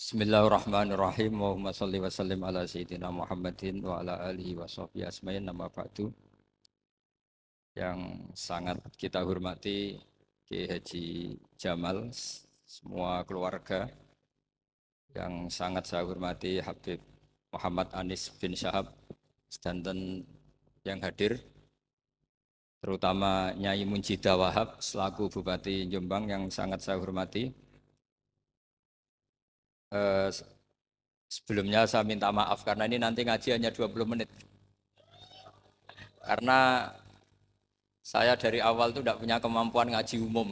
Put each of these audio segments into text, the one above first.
Bismillahirrahmanirrahim. Allahumma sholli wa sallim ala sayyidina Muhammadin wa ala alihi wa sahbihi asma'in nama ba'du. Yang sangat kita hormati Kiai Haji Jamal, semua keluarga. Yang sangat saya hormati Habib Muhammad Anis bin Syahab, sedanten yang hadir. Terutama Nyai Munjidah Wahab selaku Bupati Jombang yang sangat saya hormati. Sebelumnya saya minta maaf karena ini nanti ngaji hanya 20 menit. Karena saya dari awal itu tidak punya kemampuan ngaji umum.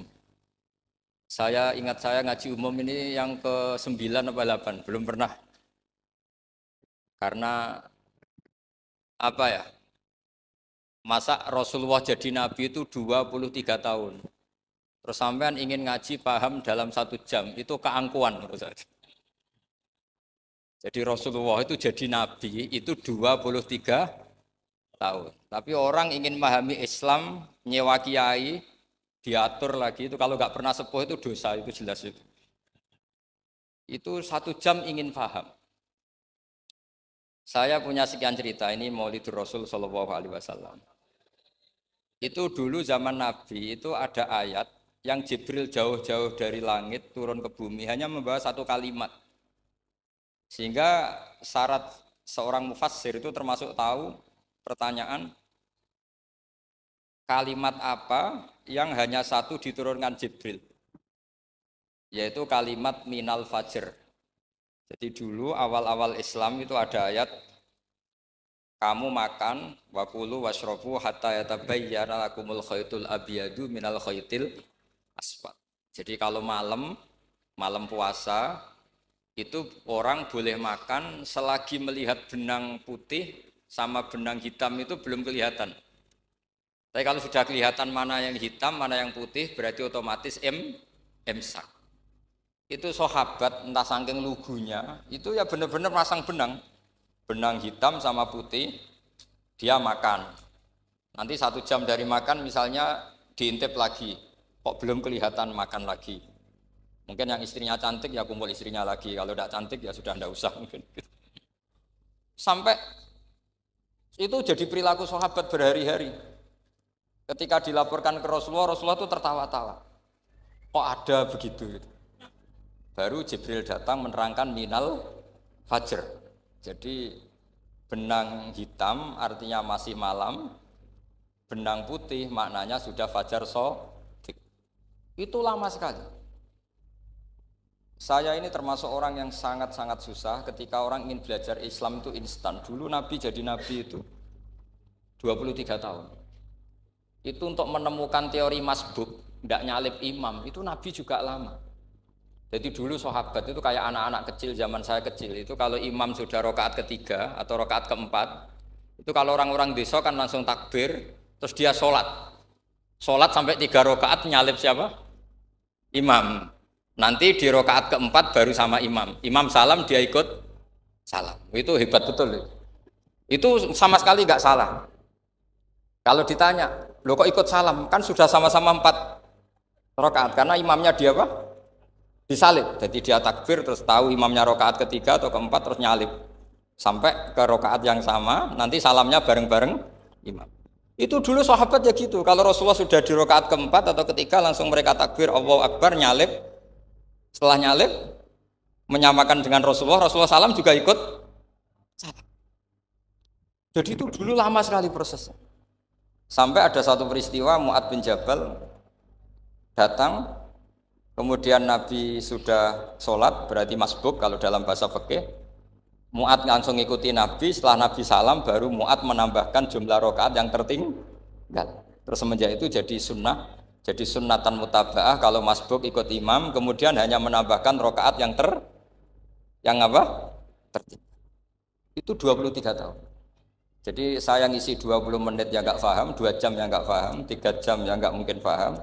Saya ingat saya ngaji umum ini yang ke-9 atau 8, belum pernah. Karena apa ya? Masa Rasulullah jadi Nabi itu 23 tahun. Terus sampean ingin ngaji paham dalam 1 jam, itu keangkuhan menurut saya. Jadi Rasulullah itu jadi Nabi itu 23 tahun. Tapi orang ingin memahami Islam, nyewa kiai, diatur lagi, itu kalau nggak pernah sepuh itu dosa, itu jelas itu. Itu 1 jam ingin paham. Saya punya sekian cerita, ini Maulidur Rasul Shallallahu Alaihi Wasallam. Itu dulu zaman Nabi itu ada ayat yang Jibril jauh-jauh dari langit turun ke bumi hanya membawa 1 kalimat. Sehingga syarat seorang mufassir itu termasuk tahu pertanyaan kalimat apa yang hanya 1 diturunkan Jibril, yaitu kalimat minal fajr. Jadi dulu awal-awal Islam itu ada ayat kamu makan wakulu washrobu hatta yatabayyana lakumul khaytul abyadu minal khaytil aswad. Jadi kalau malam puasa itu orang boleh makan selagi melihat benang putih sama benang hitam itu belum kelihatan. Tapi kalau sudah kelihatan mana yang hitam, mana yang putih, berarti otomatis imsak. Itu sahabat entah saking lugunya, itu ya benar-benar masang benang hitam sama putih, dia makan. Nanti 1 jam dari makan misalnya diintip lagi, kok belum kelihatan makan lagi. Mungkin yang istrinya cantik ya kumpul istrinya lagi, kalau tidak cantik ya sudah tidak usah mungkin. Sampai itu jadi perilaku sahabat berhari-hari. Ketika dilaporkan ke Rasulullah, Rasulullah itu tertawa-tawa. Kok ada begitu? Baru Jibril datang menerangkan minal fajr. Jadi benang hitam artinya masih malam, benang putih maknanya sudah fajar shadiq. Itu lama sekali. Saya ini termasuk orang yang sangat-sangat susah ketika orang ingin belajar Islam itu instan. Dulu Nabi jadi Nabi itu 23 tahun. Itu untuk menemukan teori masbuk, tidak nyalip imam, itu Nabi juga lama. Jadi dulu sahabat itu kayak anak-anak kecil zaman saya kecil. Itu kalau imam sudah rakaat ketiga atau rakaat keempat, itu kalau orang-orang desa kan langsung takbir, terus dia sholat. Sholat sampai 3 rakaat nyalip siapa? Imam. Nanti di rakaat keempat baru sama imam. Imam salam dia ikut salam. Itu hebat betul. Itu sama sekali nggak salah. Kalau ditanya, lo kok ikut salam? Kan sudah sama-sama 4 rakaat. Karena imamnya dia apa? Disalib. Jadi dia takbir terus tahu imamnya rakaat ketiga atau keempat terus nyalip. Sampai ke rakaat yang sama, nanti salamnya bareng-bareng imam. Itu dulu sahabat ya gitu. Kalau Rasulullah sudah di rakaat keempat atau ketiga langsung mereka takbir Allahu Akbar nyalip. Setelah nyalip menyamakan dengan Rasulullah, Rasulullah salam juga ikut salam. Jadi itu dulu lama sekali prosesnya. Sampai ada satu peristiwa Mu'ad bin Jabal datang, kemudian Nabi sudah sholat, berarti masbuk kalau dalam bahasa fikih. Mu'ad langsung ikuti Nabi, setelah Nabi salam baru Mu'ad menambahkan jumlah rakaat yang tertinggal. Terus semenjak itu jadi sunnah. Jadi sunnatan mutaba'ah kalau masbuk ikut imam, kemudian hanya menambahkan rakaat yang tertinggal. Itu 23 tahun. Jadi saya ngisi 20 menit yang enggak paham, 2 jam yang enggak paham, 3 jam yang enggak mungkin paham.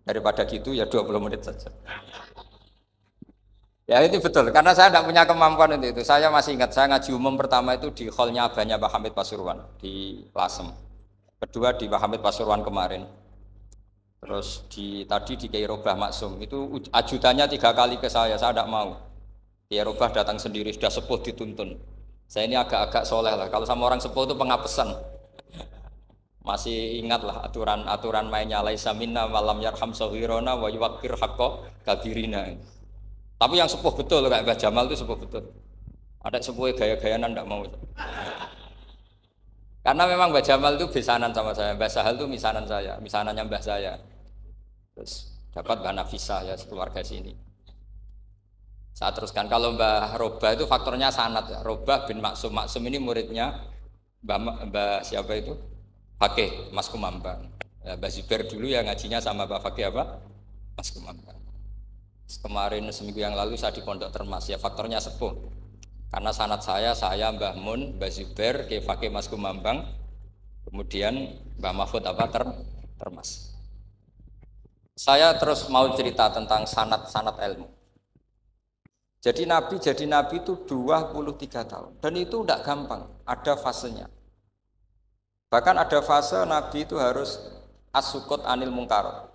Daripada gitu ya 20 menit saja. Ya itu betul, karena saya tidak punya kemampuan untuk itu. Saya masih ingat, saya ngaji umum pertama itu di hallnya abahnya Pak Hamid Pasuruan di Lasem. Kedua di Pak Hamid Pasuruan kemarin. Terus tadi di Kiai Robah Maksum itu ajudannya 3 kali ke saya tidak mau. Kiai Robah datang sendiri, sudah sepuh dituntun. Saya ini agak-agak soleh lah. Kalau sama orang sepuh itu pengapesan. Masih ingat lah aturan-aturan mainnya laisa minna malam yarham sahirona wa yuwakir haqqo kabirina. Tapi yang sepuh betul kayak Mbah Jamal itu sepuh betul. Ada sepuh gaya-gayanan enggak mau. Karena memang Mbah Jamal itu besanan sama saya. Mbah Sahal itu misanan saya, misanannya Mbah saya. Terus dapat Mbah Nafisah ya sekeluarga sini. Saya teruskan kalau Mbah Robah itu faktornya sanad ya. Robah bin Maksum. Maksum ini muridnya Mbah siapa itu? Fakih Mas Kumambang. Ya, Mbah Zubair dulu ya ngajinya sama Mbah Fakih apa? Mas Kumambang. Kemarin seminggu yang lalu saya di Pondok Termas ya faktornya sepuh. Karena sanad saya Mbah Mun, Mbah Zubair, Kiai Fakih Mas Kumambang, kemudian Mbah Mahfud apa Termas. Saya terus mau cerita tentang sanad-sanad ilmu. Jadi Nabi itu 23 tahun dan itu tidak gampang, ada fasenya. Bahkan ada fase Nabi itu harus as-sukut anil mungkarot.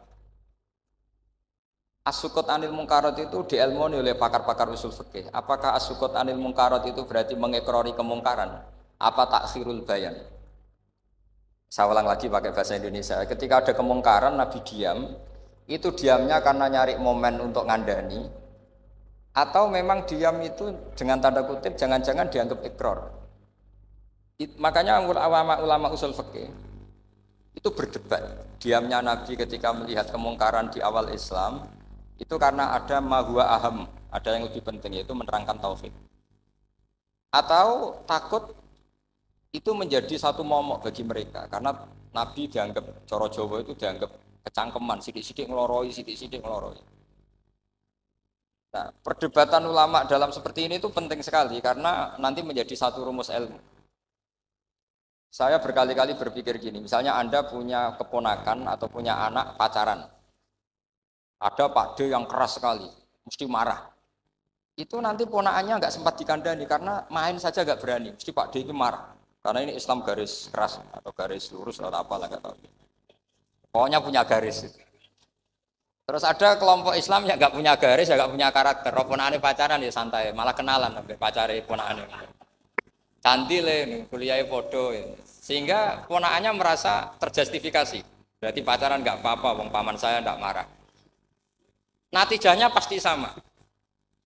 As-sukut anil mungkarot itu diilmoni oleh pakar-pakar usul fikih. Apakah as-sukut anil mungkarot itu berarti mengekrori kemungkaran? Apa takhirul bayan? Saya ulang lagi pakai bahasa Indonesia. Ketika ada kemungkaran Nabi diam, itu diamnya karena nyari momen untuk ngandani, atau memang diam itu dengan tanda kutip jangan-jangan dianggap ikrar. Makanya ulama usul fikih itu berdebat. Diamnya Nabi ketika melihat kemungkaran di awal Islam itu karena ada ma huwa aham, ada yang lebih penting yaitu menerangkan tauhid. Atau takut itu menjadi satu momok bagi mereka karena Nabi dianggap coro Jawa itu dianggap kecangkeman, sidik-sidik ngeloroi, sidik-sidik ngeloroi. Nah, perdebatan ulama dalam seperti ini itu penting sekali karena nanti menjadi satu rumus ilmu. Saya berkali-kali berpikir gini, misalnya Anda punya keponakan atau punya anak pacaran. Ada Pak D yang keras sekali, mesti marah. Itu nanti ponakannya nggak sempat dikandani karena main saja nggak berani, mesti Pak D itu marah. Karena ini Islam garis keras atau garis lurus atau apalah nggak tahu. Pokoknya punya garis. Terus ada kelompok Islam yang nggak punya garis, ya nggak punya karakter. Ponakannya pacaran ya santai, malah kenalan sampai pacare ponakannya. Cantik kuliahnya podo ya. Sehingga ponakannya merasa terjustifikasi. Berarti pacaran nggak apa-apa, wong paman saya nggak marah. Natijahnya pasti sama.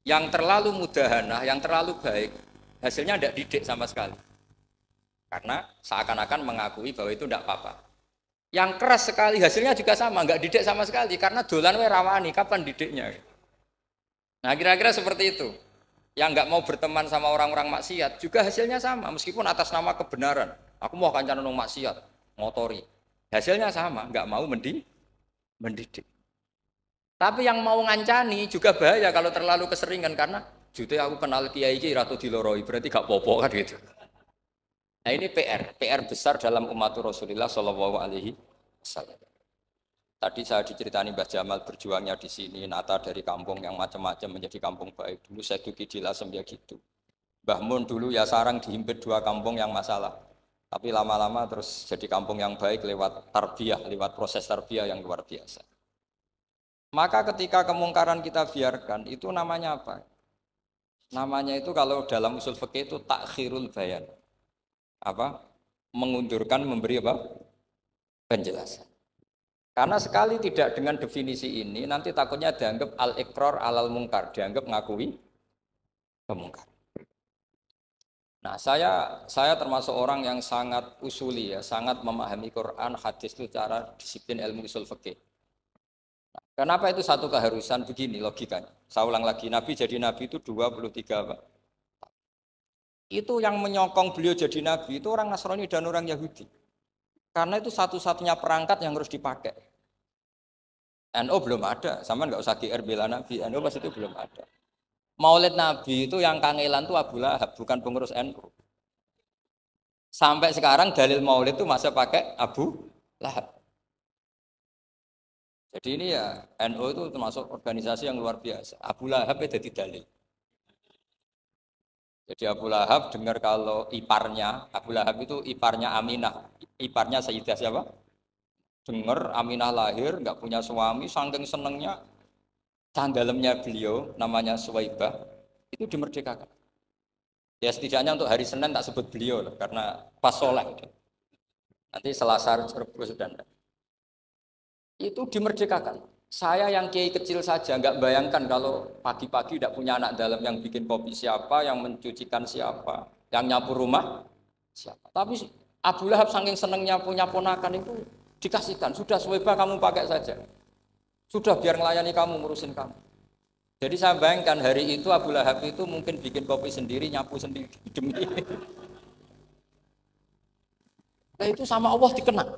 Yang terlalu mudahana, yang terlalu baik, hasilnya tidak didik sama sekali. Karena seakan-akan mengakui bahwa itu tidak apa-apa. Yang keras sekali hasilnya juga sama, nggak didik sama sekali. Karena dolan we rawani, kapan didiknya? Nah kira-kira seperti itu. Yang nggak mau berteman sama orang-orang maksiat juga hasilnya sama meskipun atas nama kebenaran. Aku mau kancanan nang maksiat, ngotori. Hasilnya sama, nggak mau mendidik. Tapi yang mau ngancani juga bahaya kalau terlalu keseringan karena jute aku kenal kiai iki ratu diloroi berarti gak popo kan gitu. Nah ini PR besar dalam umat Rasulullah Shallallahu Alaihi Wasallam. Tadi saya diceritani Mbah Jamal berjuangnya di sini, nata dari kampung yang macam-macam menjadi kampung baik. Dulu saya duki di Lasem ya gitu. Mbah Mun dulu ya sarang dihimpit 2 kampung yang masalah. Tapi lama-lama terus jadi kampung yang baik lewat tarbiyah, lewat proses tarbiyah yang luar biasa. Maka ketika kemungkaran kita biarkan, itu namanya apa? Namanya itu kalau dalam usul fikih itu takhirul bayan. Apa? Mengundurkan, memberi apa? Penjelasan. Karena sekali tidak dengan definisi ini, nanti takutnya dianggap al-iqrar alal mungkar, dianggap ngakui kemungkar. Nah, saya termasuk orang yang sangat usuli ya, sangat memahami Quran, hadis itu cara disiplin ilmu usul fikih. Nah, kenapa itu satu keharusan begini logikanya? Saya ulang lagi, Nabi jadi Nabi itu 23 Pak. Itu yang menyokong beliau jadi Nabi itu orang Nasrani dan orang Yahudi. Karena itu satu-satunya perangkat yang harus dipakai. NU belum ada, sama nggak usah GR bela Nabi, NU pas itu belum ada. Maulid Nabi itu yang kangelan tuh Abu Lahab, bukan pengurus NU. Sampai sekarang dalil Maulid itu masih pakai Abu Lahab. Jadi ini ya NU itu termasuk organisasi yang luar biasa. Abu Lahab itu jadi dalil. Jadi Abu Lahab dengar kalau iparnya, Abu Lahab itu iparnya Aminah, iparnya Sayyidah siapa? Dengar Aminah lahir, nggak punya suami, saking senengnya, candalemnya beliau, namanya Suwaibah, itu dimerdekakan. Ya setidaknya untuk hari Senin tak sebut beliau loh, karena pas sholat. Nanti Selasa Rabu sudah enggak. Itu dimerdekakan. Saya yang kiai kecil saja nggak bayangkan kalau pagi-pagi tidak punya anak dalam, yang bikin kopi siapa, yang mencucikan siapa, yang nyapu rumah siapa. Tapi Abu Lahab saking senengnya punya ponakan itu dikasihkan. Sudah Suwaiba kamu pakai saja. Sudah biar melayani kamu, ngurusin kamu. Jadi saya bayangkan hari itu Abu Lahab itu mungkin bikin kopi sendiri, nyapu sendiri demi ini. Nah itu sama Allah dikenang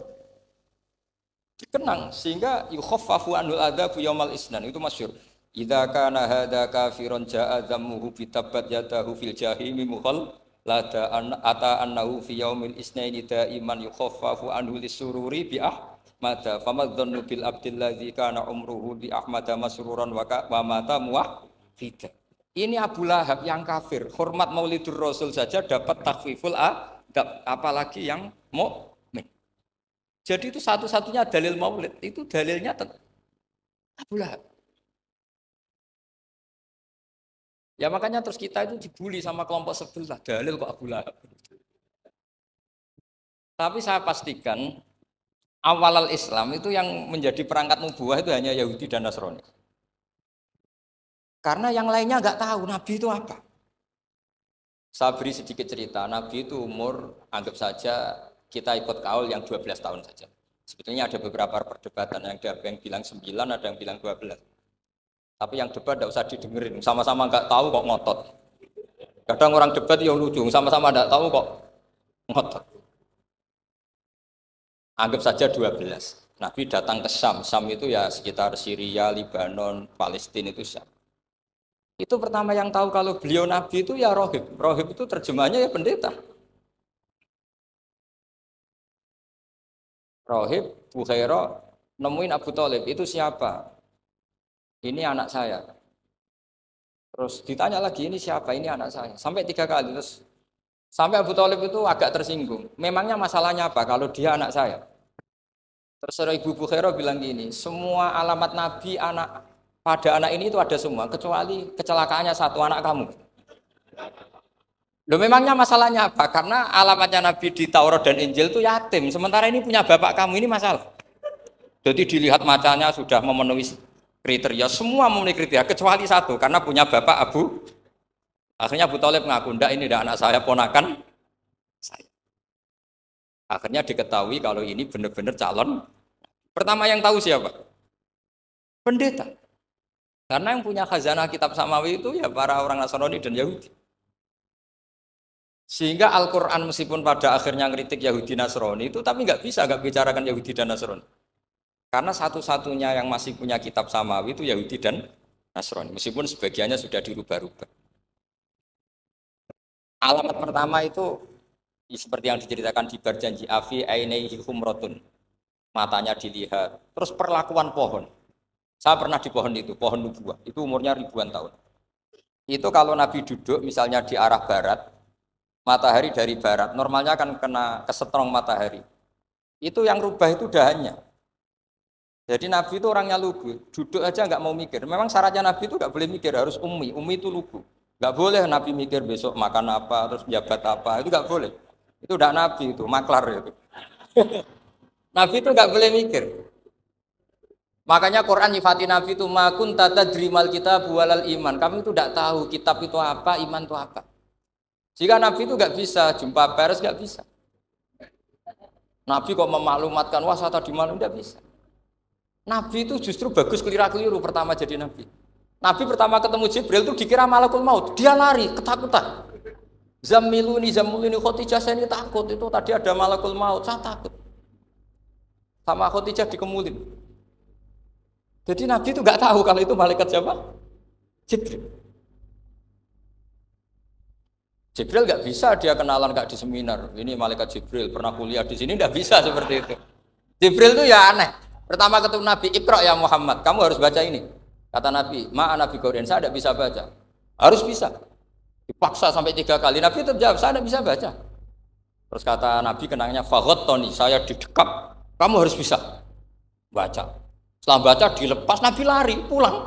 sehingga yukhaffafu anul adzabu yaumal isnan, itu masyhur. Idza kana hadza kafiron ja'a dhammuhu bitabbat yadahu fil jahimi mukhal lada ata annahu fi yaumil isnaini daiman yukhaffafu anhu lisururi bi ahmada famadzannu bil abdil ladzi kana umruhu bi ahmada masruran wa mata muwahhida. Ini Abu Lahab yang kafir, hormat Maulidur Rasul saja dapat takhfiful adab, apalagi yang mukmin. Jadi itu satu-satunya dalil Maulid, itu dalilnya Abu Lahab. Ya makanya terus kita itu dibully sama kelompok sebelah, dalil kok Abu Lahab. Tapi saya pastikan awal Islam itu yang menjadi perangkat nubuwah itu hanya Yahudi dan Nasrani. Karena yang lainnya nggak tahu Nabi itu apa. Saya beri sedikit cerita, Nabi itu umur anggap saja kita ikut kaul yang 12 tahun saja. Sebetulnya ada beberapa perdebatan, ada yang bilang 9, ada yang bilang 12. Tapi yang debat tidak usah didengerin, sama-sama nggak tahu kok ngotot. Kadang orang debat yang lucu, sama-sama nggak tahu kok ngotot. Anggap saja 12. Nabi datang ke Syam, Syam itu ya sekitar Syria, Lebanon, Palestina itu Syam. Itu pertama yang tahu kalau beliau Nabi itu ya rohib. Rohib itu terjemahnya ya pendeta. Rohib, Bukhaira, nemuin Abu Thalib, itu siapa? Ini anak saya. Terus ditanya lagi, ini siapa? Ini anak saya. Sampai 3 kali. Terus sampai Abu Thalib itu agak tersinggung. Memangnya masalahnya apa kalau dia anak saya? Terus Ibu Bukhaira bilang gini, semua alamat Nabi pada anak ini itu ada semua, kecuali kecelakaannya satu, anak kamu. Loh memangnya masalahnya apa? Karena alamatnya Nabi di Taurat dan Injil itu yatim, sementara ini punya bapak kamu, ini masalah. Jadi dilihat macanya sudah memenuhi kriteria, semua memenuhi kriteria, kecuali satu, karena punya bapak Abu. Akhirnya Abu Thalib ngaku, enggak, ini tidak anak saya, ponakan saya. Akhirnya diketahui kalau ini benar-benar calon. Pertama yang tahu siapa? Pendeta. Karena yang punya khazanah kitab samawi itu ya para orang Nasrani dan Yahudi. Sehingga Al-Quran meskipun pada akhirnya ngeritik Yahudi Nasrani itu, tapi nggak bicarakan Yahudi dan Nasrani. Karena satu-satunya yang masih punya kitab samawi itu Yahudi dan Nasrani. Meskipun sebagiannya sudah dirubah-rubah. Alamat pertama itu seperti yang diceritakan di Barjanji, Afi ainaihi humrotun. Matanya dilihat. Terus perlakuan pohon. Saya pernah di pohon itu, pohon nubuah. Itu umurnya ribuan tahun. Itu kalau Nabi duduk misalnya di arah barat, matahari dari barat, normalnya akan kena kesetrong matahari. Itu yang rubah itu dahannya. Jadi Nabi itu orangnya lugu, duduk aja nggak mau mikir. Memang syaratnya Nabi itu nggak boleh mikir, harus ummi. Ummi itu lugu. Nggak boleh Nabi mikir besok makan apa, terus jabat apa, itu nggak boleh. Itu udah Nabi itu, maklar itu. Nabi itu nggak boleh mikir. Makanya Quran nyifati Nabi itu makun tata drimal kitab walal iman. Kamu itu tidak tahu kitab itu apa, iman itu apa. Jika Nabi itu nggak bisa jumpa pers, nggak bisa. Nabi kok memaklumatkan wah saya tadi malam, nggak bisa. Nabi itu justru bagus kelira-keliru pertama jadi Nabi. Nabi pertama ketemu Jibril itu dikira malakul maut, dia lari ketakutan. Zamiluni Khotijah, saya ini takut, itu tadi ada malakul maut, saya takut. Sama Khotijah dikemulin. Jadi Nabi itu nggak tahu kalau itu malaikat siapa? Jibril. Jibril nggak bisa dia kenalan nggak di seminar. Ini malaikat Jibril pernah kuliah di sini, nggak bisa seperti itu. Jibril itu ya aneh. Pertama ketemu Nabi, Iqra ya Muhammad, kamu harus baca ini. Kata Nabi, ma'ana Nabi Qur'an, saya tidak bisa baca. Harus bisa. Dipaksa sampai 3 kali. Nabi tetap jawab, saya tidak bisa baca. Terus kata Nabi kenangnya, Tony, saya didekap, kamu harus bisa baca. Setelah baca dilepas, Nabi lari pulang.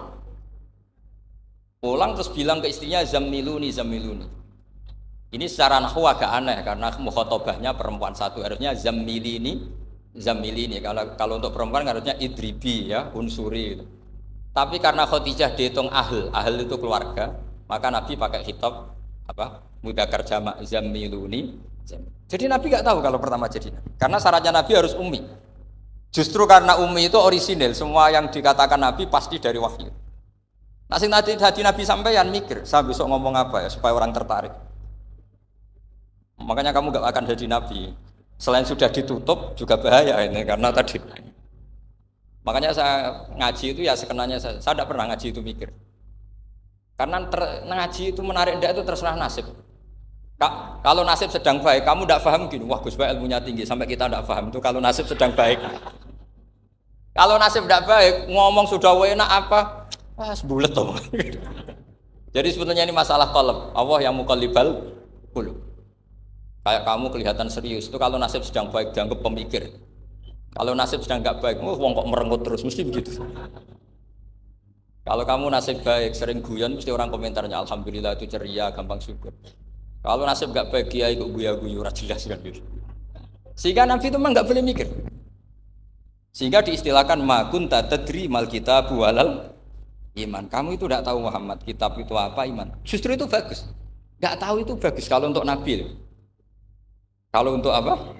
Pulang terus bilang ke istrinya zamiluni zamiluni. Ini secara nahwu agak aneh karena mukhotobahnya perempuan satu, harusnya zamilini zamilini. Kalau untuk perempuan harusnya idribi ya, unsuri gitu. Tapi karena Khadijah dihitung ahl itu keluarga, maka Nabi pakai khitab apa? Mudzakkar jamak zamiluni. Jadi Nabi nggak tahu kalau pertama jadi Nabi. Karena syaratnya Nabi harus ummi. Justru karena ummi itu orisinil, semua yang dikatakan Nabi pasti dari wahyu. Nah, sing tadi Nabi sampeyan mikir, saya besok ngomong apa ya supaya orang tertarik. Makanya kamu gak akan jadi nabi. Selain sudah ditutup juga bahaya ini karena tadi. Makanya saya ngaji itu ya sekenanya saya tidak pernah ngaji itu mikir. Karena ngaji itu menarik ndak itu terserah nasib. Kalau nasib sedang baik, kamu tidak paham gini, wah Gus Baik ilmunya tinggi sampai kita tidak paham itu kalau nasib sedang baik. Kalau nasib tidak baik, ngomong sudah enak apa? Wah, sebulet toh. Jadi sebetulnya ini masalah qalb. Allah yang muqallibal qulub. Kayak kamu kelihatan serius itu kalau nasib sedang baik dianggap pemikir. Kalau nasib sedang nggak baik, wong kok merengut terus mesti begitu. Kalau kamu nasib baik sering guyon mesti orang komentarnya alhamdulillah itu ceria, gampang syukur. Kalau nasib nggak baik kiai kok guya-guyu ora jelas kan gitu. Sehingga Nabi itu memang nggak boleh mikir. Sehingga diistilahkan ma kunta tadri mal kitabu walal iman. Kamu itu tidak tahu Muhammad kitab itu apa iman. Justru itu bagus. Nggak tahu itu bagus kalau untuk Nabi. Kalau untuk apa?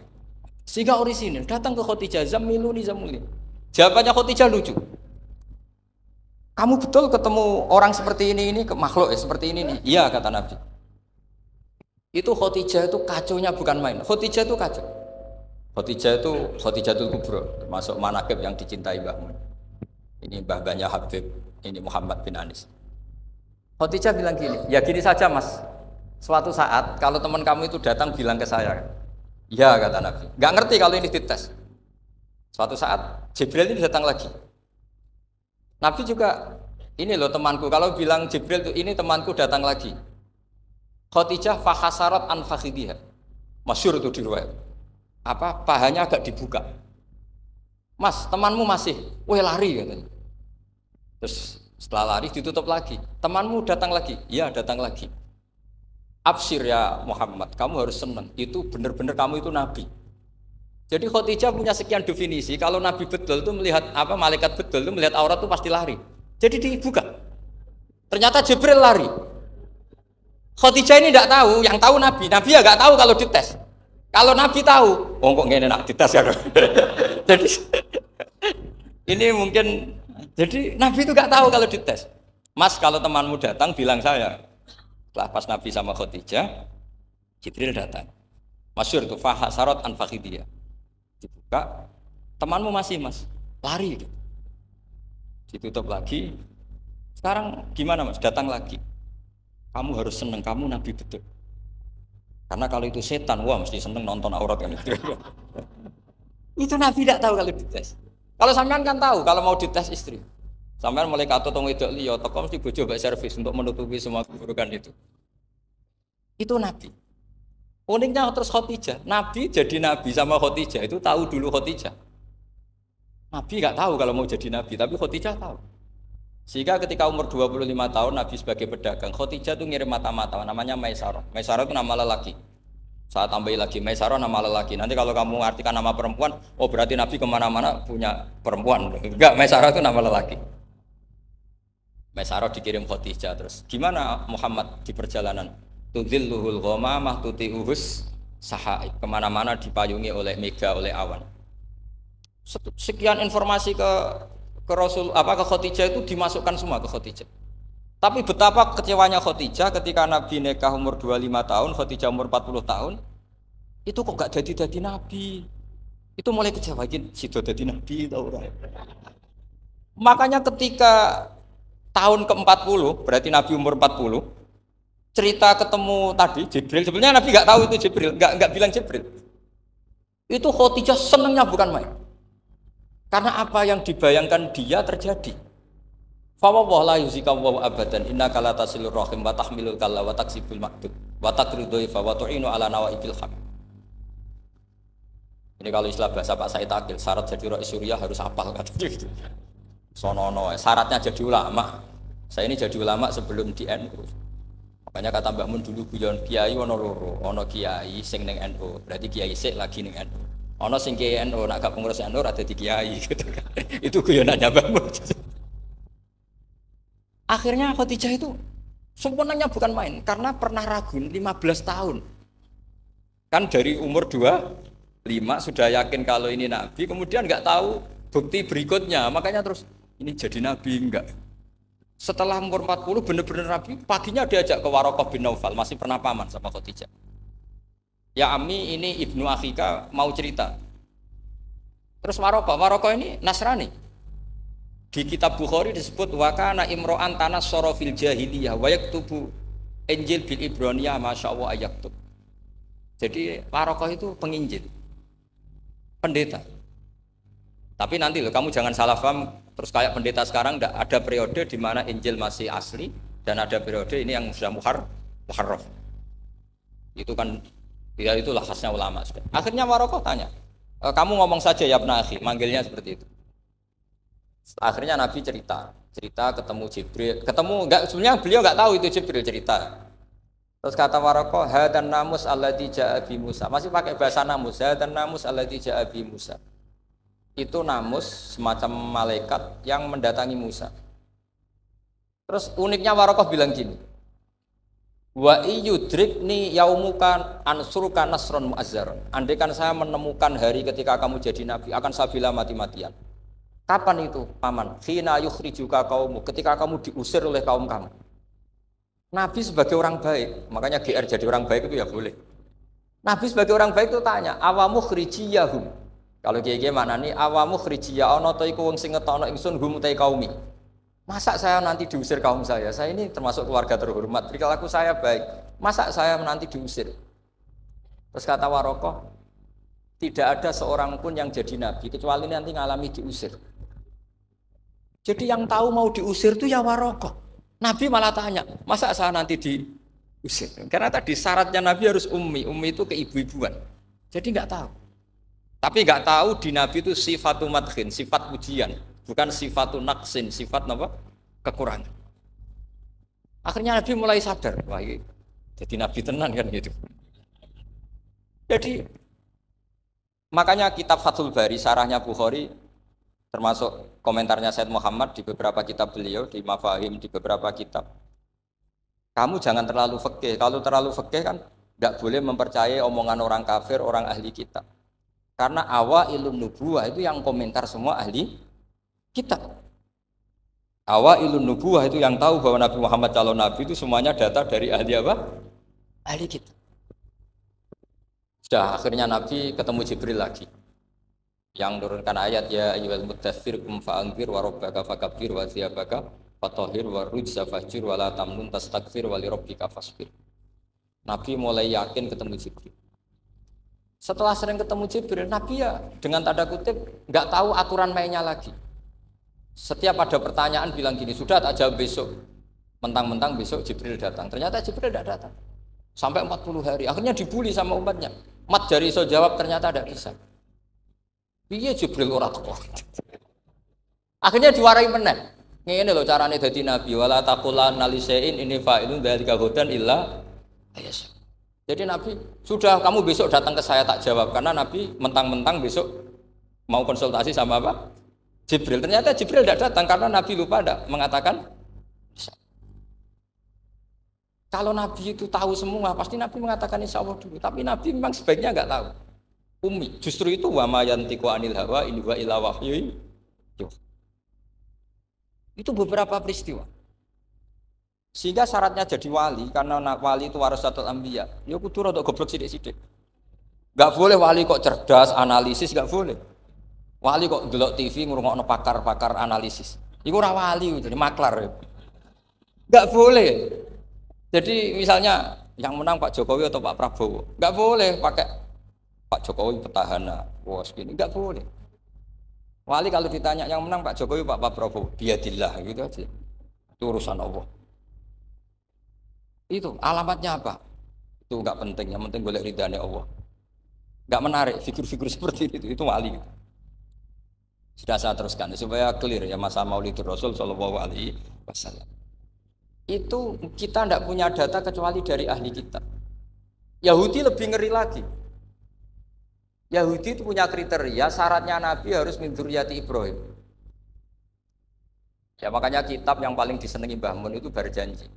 Sehingga orisinil datang ke Khadijah zamiluni zamulin. Jawabannya Khadijah lucu. Kamu betul ketemu orang seperti ini ke makhluk ya seperti ini nih. Iya kata Nabi. Itu Khadijah itu kacaunya bukan main. Khadijah itu kacau. Khadijah itu kubro, termasuk manaqib yang dicintai Mbahmu. Ini mbah-mbahnya Habib, ini Muhammad bin Anis. Khadijah bilang gini, ya gini saja Mas. Suatu saat kalau teman kamu itu datang bilang ke saya, ya kata Nabi, nggak ngerti kalau ini dites. Suatu saat Jibril ini datang lagi. Nabi juga, ini loh temanku. Kalau bilang Jibril itu ini temanku datang lagi. Khadijah fahasarat an fakhidhiha. Masyhur itu di riwayat. Apa pahanya agak dibuka. Mas, temanmu masih, weh lari katanya. Terus setelah lari ditutup lagi. Temanmu datang lagi, iya datang lagi. Absyir ya Muhammad, kamu harus senang. Itu benar-benar kamu itu nabi. Jadi Khadijah punya sekian definisi. Kalau nabi betul itu melihat apa malaikat betul itu melihat aurat itu pasti lari. Jadi dibuka. Ternyata Jibril lari. Khadijah ini tidak tahu, yang tahu nabi. Nabi ya nggak tahu kalau dites. Kalau nabi tahu, oh kok ngene nak dites ya. Jadi ini mungkin jadi nabi itu nggak tahu kalau dites. Mas kalau temanmu datang bilang saya. Setelah pas Nabi sama Khadijah, Jibril datang. Masyhur itu fahasarat an fakhidiyah. Dibuka, temanmu masih Mas, lari. Ditutup lagi. Sekarang gimana Mas? Datang lagi. Kamu harus seneng, kamu Nabi betul. Karena kalau itu setan, wah mesti seneng nonton aurat kan itu. Itu Nabi tidak tahu kalau dites. Kalau sampean kan tahu kalau mau dites istri. Sampean mulai katut tong wedok liya teko mesti bojo mbak servis untuk menutupi semua keburukan itu. Itu Nabi. Uniknya terus Khadijah. Nabi jadi Nabi sama Khadijah itu tahu dulu Khadijah. Nabi enggak tahu kalau mau jadi Nabi, tapi Khadijah tahu. Sehingga ketika umur 25 tahun Nabi sebagai pedagang, Khadijah itu ngirim mata-mata namanya Maisarah. Maisarah itu nama lelaki. Saya tambahi lagi Maisarah nama lelaki. Nanti kalau kamu artikan nama perempuan, oh berarti Nabi kemana-mana punya perempuan. Enggak, Maisarah itu nama lelaki. Maisarah dikirim Khadijah terus. Gimana Muhammad di perjalanan? Tudzilluhul ghamamah tuti'uhus sahaib. Kemana-mana dipayungi oleh mega, oleh awan. Sekian informasi ke Rasul ke Khadijah itu dimasukkan semua ke Khadijah. Tapi betapa kecewanya Khadijah ketika Nabi nikah umur 25 tahun, Khadijah umur 40 tahun. Itu kok gak jadi Nabi. Itu mulai kecewa sido jadi Nabi tahu orang. Makanya ketika tahun ke-40, berarti Nabi umur 40, cerita ketemu tadi Jibril, sebenarnya Nabi nggak tahu itu Jibril, nggak bilang Jibril. Itu Khadijah senangnya bukan main. Karena apa yang dibayangkan dia terjadi. Fa wallahu la yuzika wa abadan innaka la tasilur rahim wa tahmilul kalla wa taksibul ma'dud wa taqridu fa wa tu'inu ala nawaibil haq. Ini kalau istilah bahasa Pak Said Akil, syarat jadi Rais Suriah harus hafal katanya gitu. Sonono, syaratnya jadi ulama Saya ini jadi ulama sebelum di NU. Makanya kata Mbah Mun dulu guyon kiai ono loro, ono kiai sing ning NU, berarti kiai sik lagi ning NU. Ono sing kiai NU nak gak pengurus NU ora dadi kiai gitu kan. Itu guyonannya Mbah Mun. Akhirnya Khadijah itu sempurnanya bukan main karena pernah ragu 15 tahun. Kan dari umur 25 sudah yakin kalau ini nabi, kemudian nggak tahu bukti berikutnya, makanya terus ini jadi nabi enggak. Setelah umur 40 benar-benar nabi, paginya diajak ke Waraqah bin Naufal, masih pernah paman sama Khadijah. Ya Ami, ini ibnu akhika mau cerita. Terus Waraqah ini Nasrani. Di kitab Bukhari disebut wakana imro'an tanas sorofil jahiliyah wa yaktubu Injil bil Ibroniyah masyaallah ayaktub. Jadi Waraqah itu penginjil, pendeta. Tapi nanti loh, kamu jangan salah paham terus kayak pendeta sekarang. Ada periode di mana Injil masih asli dan ada periode ini yang sudah muharraf. Itu kan ya itulah khasnya ulama sudah. Akhirnya Waraqah tanya, kamu ngomong saja ya Ibn Akhi, manggilnya seperti itu. Akhirnya Nabi cerita ketemu Jibril, enggak, sebenarnya beliau enggak tahu itu Jibril cerita. Terus kata Waraqah, hadan namus alladzi ja'a bi Musa. Masih pakai bahasa namus, hadan namus alladzi ja'a bi Musa. Itu namus semacam malaikat yang mendatangi Musa. Terus uniknya Waraqah bilang gini, wa iyudrikni yaumuka ansuruka nasron mu'azzaron. Andai kan saya menemukan hari ketika kamu jadi nabi, akan saya bilang mati-matian. Kapan itu, paman? Khina yukhrijuka kaumu, ketika kamu diusir oleh kaum kamu. Nabi sebagai orang baik, makanya GR jadi orang baik itu ya boleh. Nabi sebagai orang baik itu tanya, awamu khrijiyahum. Kalau kiye-kiye maknani awamu khrijiyah ana ta iku wong sing ngetokno ingsun hum ta kaumi. Masa saya nanti diusir kaum saya? Saya ini termasuk keluarga terhormat, perilaku saya baik. Masa saya nanti diusir? Terus kata Waraqah, tidak ada seorang pun yang jadi nabi kecuali nanti ngalami diusir. Jadi yang tahu mau diusir itu ya Waraqah. Nabi malah tanya, masa saya nanti diusir? Karena tadi syaratnya Nabi harus ummi itu keibu-ibuan. Jadi nggak tahu. Tapi nggak tahu di Nabi itu sifatu madkhin, sifat pujian, bukan sifatu naqsin, sifat apa? Kekurangan. Akhirnya Nabi mulai sadar, wah ini jadi Nabi tenan kan gitu. Jadi makanya kitab Fathul Bari, sarahnya Bukhari, termasuk komentarnya Said Muhammad di beberapa kitab beliau, di Mafahim, di beberapa kitab. Kamu jangan terlalu fikih. Kalau terlalu fikih kan tidak boleh mempercayai omongan orang kafir, orang ahli kitab. Karena awailun nubuwah itu yang komentar semua ahli kitab. Awailun nubuwah itu yang tahu bahwa Nabi Muhammad calon nabi itu semuanya data dari ahli apa? Ahli kitab. Sudah akhirnya Nabi ketemu Jibril lagi. Yang menurunkan ayat ya ayyuhal muddatsir qum fa'anzir wa rabbaka fakabbir wa thiyabaka fatahhir wa rujza fahjur wa la tamnun tastakbir wa li rabbika fasbir. Nabi mulai yakin ketemu Jibril. Setelah sering ketemu Jibril, Nabi ya dengan tanda kutip nggak tahu aturan mainnya lagi. Setiap ada pertanyaan bilang gini, sudah tak jawab besok. Mentang-mentang besok Jibril datang. Ternyata Jibril tidak datang. Sampai 40 hari. Akhirnya dibully sama umatnya. Mat jari iso jawab ternyata tidak bisa. Piye Jibril ora teko. Akhirnya diwarai meneh. Ngene lho carane dadi nabi, wala taqulanna lisein ini fa'ilun dzalika hudan illa ayas. Jadi Nabi, sudah kamu besok datang ke saya tak jawab, karena Nabi mentang-mentang besok mau konsultasi sama apa? Jibril. Ternyata Jibril tidak datang karena Nabi lupa tidak mengatakan. Kalau Nabi itu tahu semua, pasti Nabi mengatakan insya Allah dulu. Tapi Nabi memang sebaiknya nggak tahu. Ummi, justru itu wa ma yantiqu anil hawa in huwa illa wahyun. Itu beberapa peristiwa. Sehingga syaratnya jadi wali, karena wali itu warasatul anbiya. Ya kudu rada goblok sithik-sithik. Enggak boleh wali kok cerdas, analisis enggak boleh. Wali kok delok TV ngrungokno pakar-pakar analisis. Iku ora wali, jadi maklar. Enggak boleh. Jadi misalnya yang menang Pak Jokowi atau Pak Prabowo, enggak boleh pakai Pak Jokowi petahana, wah segini, enggak boleh. Wali kalau ditanya yang menang Pak Jokowi Pak Prabowo, biadillah gitu aja. Itu urusan Allah. Itu alamatnya apa? Itu enggak penting, yang penting boleh ridhanya Allah. Enggak menarik figur-figur seperti itu wali. Sudah saya teruskan supaya clear ya masa Maulidur Rasul sallallahu alaihi wasallam. itu kita tidak punya data kecuali dari ahli kitab. Yahudi lebih ngeri lagi. Yahudi itu punya kriteria, syaratnya Nabi harus min dzurriyyati Ibrahim. Ya makanya kitab yang paling disenangi Mbah Mun itu berjanji.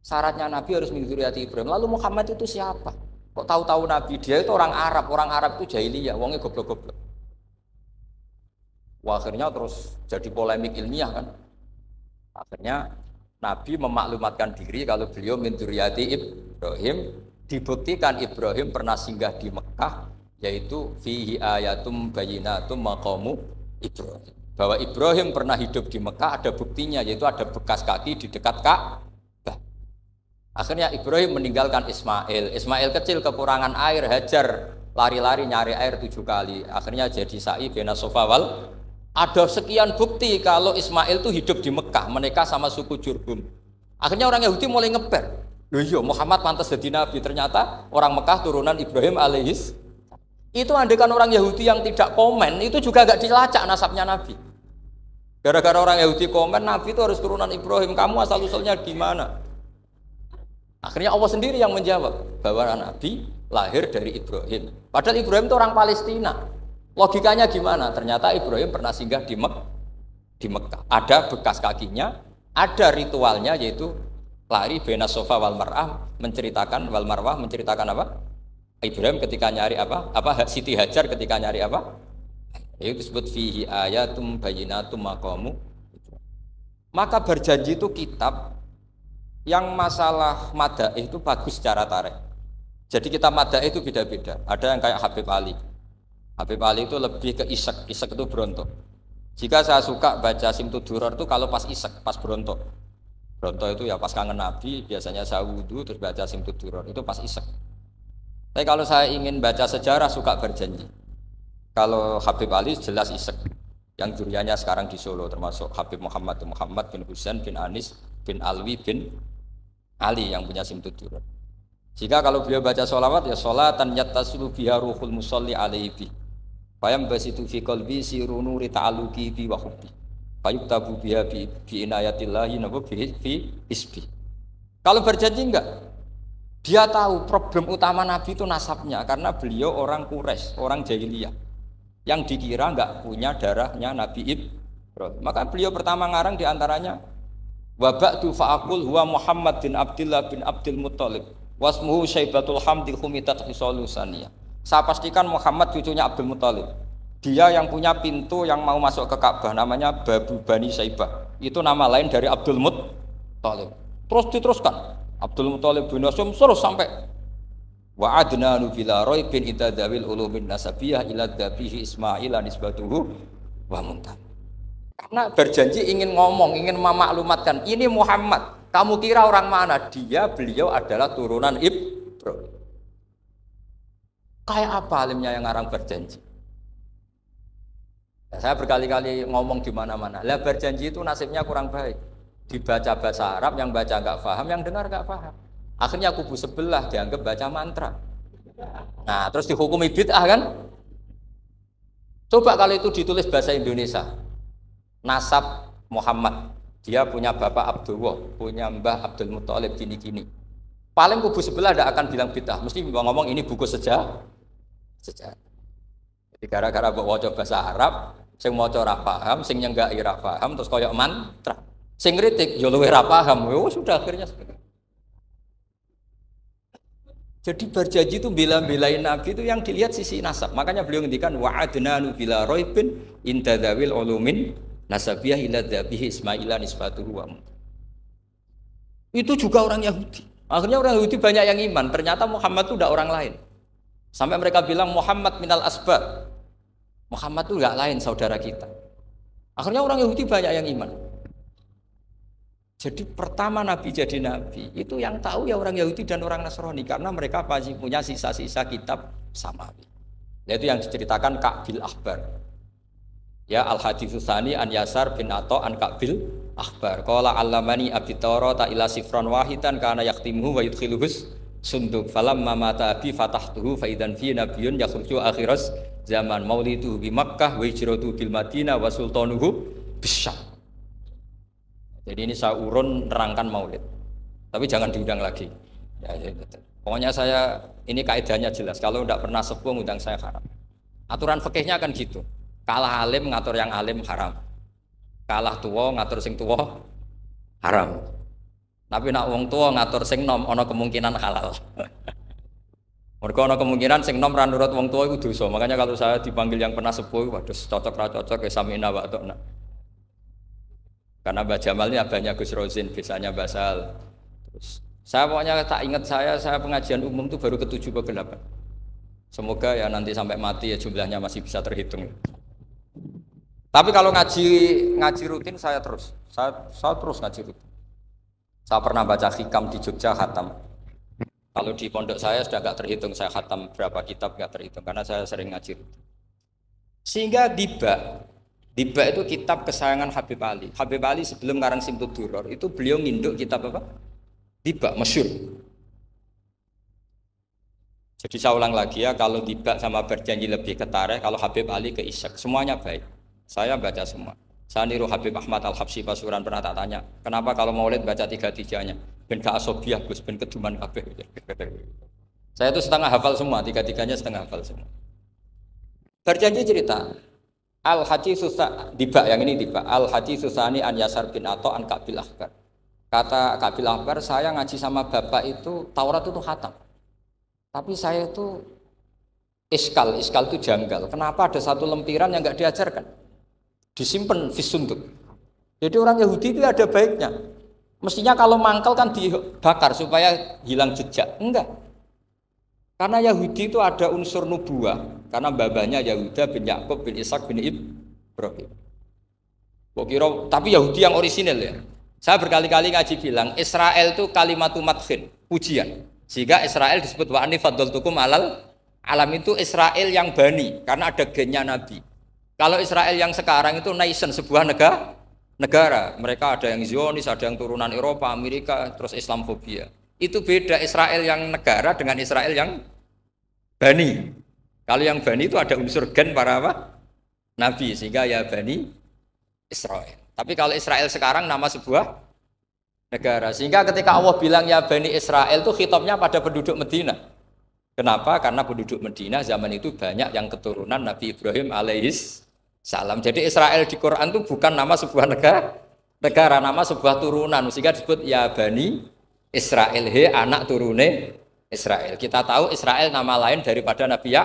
Syaratnya Nabi harus min dzurriyyati Ibrahim. Lalu Muhammad itu siapa? Kok tahu-tahu Nabi? Dia itu orang Arab itu jahiliyah, wongnya goblok-goblok. Wah, akhirnya terus jadi polemik ilmiah kan. Akhirnya Nabi memaklumatkan diri kalau beliau min dzurriyyati Ibrahim. Dibuktikan Ibrahim pernah singgah di Mekah, yaitu fihi ayatum bayyinatum maqamu Ibrahim. Bahwa Ibrahim pernah hidup di Mekah ada buktinya, yaitu ada bekas kaki di dekat Ka'bah. Akhirnya Ibrahim meninggalkan Ismail. Ismail kecil kekurangan air, Hajar lari-lari nyari air 7 kali. Akhirnya jadi sa'i bena Safa wal. Ada sekian bukti kalau Ismail itu hidup di Mekah, menikah sama suku Jurhum. Akhirnya orang Yahudi mulai ngeper. Loh iya, Muhammad pantas jadi nabi. Ternyata orang Mekah turunan Ibrahim alaihis. Itu andekan orang Yahudi yang tidak komen, itu juga gak dilacak nasabnya Nabi. Gara-gara orang Yahudi komen, Nabi itu harus turunan Ibrahim. Kamu asal-usulnya gimana? Akhirnya Allah sendiri yang menjawab bahwa Nabi lahir dari Ibrahim. Padahal Ibrahim itu orang Palestina. Logikanya gimana? Ternyata Ibrahim pernah singgah di Mekah. Ada bekas kakinya, ada ritualnya yaitu lari bena Safa wal Marwah, menceritakan wal Marwah menceritakan apa? Ibrahim ketika nyari apa? Siti Hajar ketika nyari apa? Itu disebut fihi ayatum bayyinatum maqamu. Maka berjanji itu kitab yang masalah madaih itu bagus secara tarikh. Jadi kitab madaih itu beda-beda. Ada yang kayak Habib Ali. Habib Ali itu lebih ke isek itu berontok. Jika saya suka baca Simtud Duror itu kalau pas isek, pas berontok. Berontok itu ya pas kangen Nabi, biasanya saya wudhu terus baca Simtud Duror, itu pas isek. Tapi kalau saya ingin baca sejarah suka berjanji. Kalau Habib Ali jelas isek. Yang juriannya sekarang di Solo termasuk Habib Muhammad bin Husain bin Anis bin Alwi bin Ali yang punya Simtud Duror. Jika kalau beliau baca sholawat ya sholatan yattasulu biha ruhul musalli alaihi. Fayam basitu fi qalbi siru nuri ta'aluki bi wa hubbi. Fayuktabu biha bi inayatillahi nabu fi isbi. Kalau berjanji enggak? Dia tahu problem utama Nabi itu nasabnya karena beliau orang Quraisy, orang jahiliyah yang dikira enggak punya darahnya Nabi Ibrahim. Maka beliau pertama ngarang diantaranya wa ba'du fa'aqul huwa Muhammad bin Abdullah bin Abdul Muttalib wasmuhu Syaibatul Hamdi khumitat hisalusaniyah. Saya pastikan Muhammad cucunya Abdul Muttalib. Dia yang punya pintu yang mau masuk ke Ka'bah namanya Babu Bani Saibah. Itu nama lain dari Abdul Muttalib. Terus diteruskan Abdul Muttalib bin Hasyim terus sampai wa adnanu bila raibin idadawil ulumin nasabiyah ila dhabihi Ismail nisbatuhu wa muntab. Karena berjanji ingin ngomong, ingin memaklumatkan ini Muhammad. Kamu kira orang mana? Beliau adalah turunan Ibrahim. Kayak apa alimnya yang ngarang berjanji? Ya, saya berkali-kali ngomong di mana-mana. Lah berjanji itu nasibnya kurang baik. Dibaca bahasa Arab, yang baca nggak paham, yang dengar nggak paham. Akhirnya kubu sebelah dianggap baca mantra. Nah, terus dihukumi bid'ah kan? Coba kalau itu ditulis bahasa Indonesia. Nasab Muhammad, dia punya bapak Abdullah, punya mbah Abdul Muttalib gini-gini. Paling kubu sebelah tidak akan bilang bid'ah, mesti ngomong ini buku sejarah. Jadi gara-gara bawa bahasa Arab, sing maca ora paham, sing nyenggaki ora paham, terus koyok mantra. Sing kritik yo luwih ora paham. Oh, sudah akhirnya. Jadi berjanji itu bela-belain Nabi itu yang dilihat sisi nasab. Makanya beliau ngendikan wa'adnanu bila raibin intadzawil ulumin nasabiyah ila dhabihi Ismaila nisbatuhu wa. Itu juga orang Yahudi. Akhirnya orang Yahudi banyak yang iman. Ternyata Muhammad itu tidak orang lain. Sampai mereka bilang Muhammad minal asbab. Muhammad itu enggak lain saudara kita. Akhirnya orang Yahudi banyak yang iman. Jadi pertama Nabi jadi Nabi itu yang tahu ya orang Yahudi dan orang Nasrani karena mereka pasti punya sisa-sisa kitab Samawi. Yaitu yang diceritakan Ka'bil Akhbar. Ya al-haditsus tsani an Yasar bin Atha an Ka'bil Akhbar. Qala allamani abi Tawrata ila sifran wahidan kana yaktimuhu wa yudkhiluhus sunduk falamma mata abi fatahtuhu fa idan fi nabiyyun yakhruju akhiras zaman maulidu bi Makkah wa hijratu bil Madinah wa sultanuhu bisyam. Jadi ini saya urun nerangkan maulid. tapi jangan diundang lagi. Pokoknya saya ini kaidahnya jelas. Kalau tidak pernah sepuh undang saya haram. Aturan fikihnya kan gitu. Kalah alim ngatur yang alim haram. Kalah tua ngatur sing tua haram. Tapi nak wong tua ngatur sing nom ana kemungkinan halal. Mergo ana kemungkinan sing nom ra nurut wong tua itu dosa. Makanya kalau saya dipanggil yang pernah sepuh, waduh cocok ra cocok ya samina wa ta'na. Karena Mbah Jamal ini abahnya Gus Rozin, biasanya Basal. Terus saya pokoknya tak ingat saya pengajian umum itu baru ke-7 ke 8. Semoga ya nanti sampai mati ya jumlahnya masih bisa terhitung. Tapi kalau ngaji rutin saya terus ngaji rutin. Saya pernah baca hikam di Jogja khatam. Kalau di pondok saya sudah nggak terhitung saya khatam berapa kitab nggak terhitung karena saya sering ngaji rutin. Sehingga Diba itu kitab kesayangan Habib Ali. Habib Ali sebelum ngarang Simtud Duror itu beliau nginduk kitab apa? Diba masyhur. Jadi saya ulang lagi ya, kalau Diba sama Berjanji lebih ke tarikh, kalau Habib Ali ke Isyak, semuanya baik. Saya baca semua. Saya niru Habib Ahmad Al-Habsyi Pasuruan, pernah tak tanya, kenapa kalau Maulid baca 3-3-nya? Ben ka asobiah, Gus, ben keduman kabeh. Saya itu setengah hafal semua, 3-3-nya setengah hafal semua. Berjanji cerita, Al-Haditsus Diba yang ini Diba, Al-Haditsusani an Yasar bin Atha an Kabil Akbar. Kata Kabil Akbar, saya ngaji sama bapak itu Taurat itu khatam. Tapi saya itu iskal itu janggal. Kenapa ada satu lempiran yang nggak diajarkan? Disimpan fisunduk. Jadi orang Yahudi itu ada baiknya. Mestinya kalau mangkal kan dibakar supaya hilang jejak. Enggak. Karena Yahudi itu ada unsur nubuah. Karena babanya Yahuda bin Yakub bin Ishak bin Ibrahim. Tapi Yahudi yang orisinil ya. Saya berkali-kali ngaji bilang Israel itu kalimatu madhin, pujian. Sehingga Israel disebut wa anni faddaltukum alal alam, itu Israel yang bani karena ada gennya Nabi. Kalau Israel yang sekarang itu nation, sebuah negara. Mereka ada yang Zionis, ada yang turunan Eropa, Amerika, terus Islamfobia. Itu beda Israel yang negara dengan Israel yang bani. Kalau yang bani itu ada unsur gen para apa? Nabi, sehingga ya bani Israel. Tapi kalau Israel sekarang nama sebuah negara, sehingga ketika Allah bilang ya Bani Israel itu khitabnya pada penduduk Medina. Kenapa? Karena penduduk Medina zaman itu banyak yang keturunan Nabi Ibrahim alaihis salam. Jadi Israel di Quran itu bukan nama sebuah negara, nama sebuah turunan, sehingga disebut ya Bani Israel, he anak turune Israel. Kita tahu Israel nama lain daripada Nabi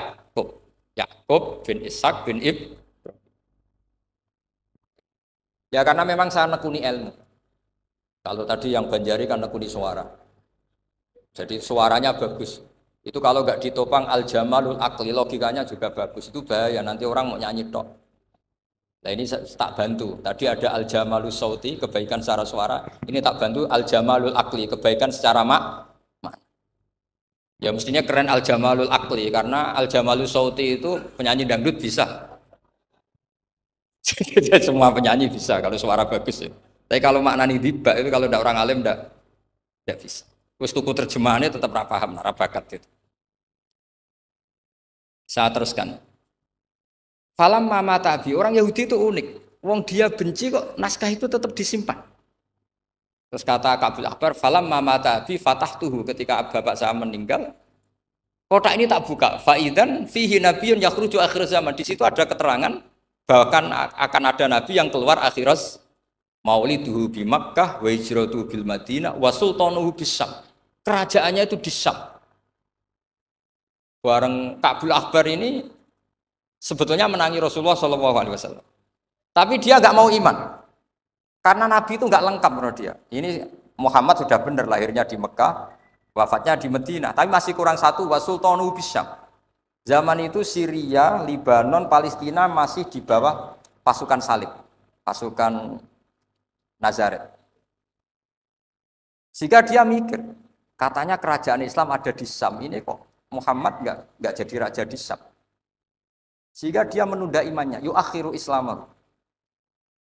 Yakub bin Ishak bin Ibrahim. Ya karena memang saya nekuni ilmu. Kalau tadi yang Banjari kan nekuni suara. Jadi suaranya bagus. Itu kalau nggak ditopang al-jamalul akli, logikanya juga bagus. Itu bahaya, nanti orang mau nyanyi tok. Nah ini tak bantu. Tadi ada al-jamalul sauti, kebaikan secara suara. Ini tak bantu al-jamalul akli, kebaikan secara mak. Ya mestinya keren al-jamalul akli, karena al-jamalul sauti itu penyanyi dangdut bisa. Jadi semua penyanyi bisa kalau suara bagus ya. Tapi kalau maknani Diba itu kalau tidak orang alim tidak bisa. Terus tuku terjemahannya tetap ra paham, ra bakat itu. Saya teruskan. Falam mama tabi, orang Yahudi itu unik. Wong dia benci kok naskah itu tetap disimpan. Terus kata Kabil Akbar, falam mama tabi fatahtuhu, ketika bapak saya meninggal, kotak ini tak buka. Faidan fihi nabiyyun yakhruju akhir zaman. Di situ ada keterangan bahkan akan ada nabi yang keluar akhirat. Mauliduhu bi Makkah wa hijratuhu bil Madinah wa sultanuhu bis Syam. Kerajaannya itu di Syam. Bareng Kabil Akbar ini sebetulnya menangi Rasulullah SAW. Tapi dia nggak mau iman. Karena Nabi itu nggak lengkap menurut dia. Ini Muhammad sudah benar lahirnya di Mekah, wafatnya di Madinah. Tapi masih kurang satu, wa sultanuhu bis Syam. Zaman itu Syria, Libanon, Palestina masih di bawah pasukan salib. Pasukan Nazaret. Sehingga dia mikir, katanya kerajaan Islam ada di Syam, ini kok Muhammad nggak jadi raja di Syam. Sehingga dia menunda imannya, yuakhiru Islam.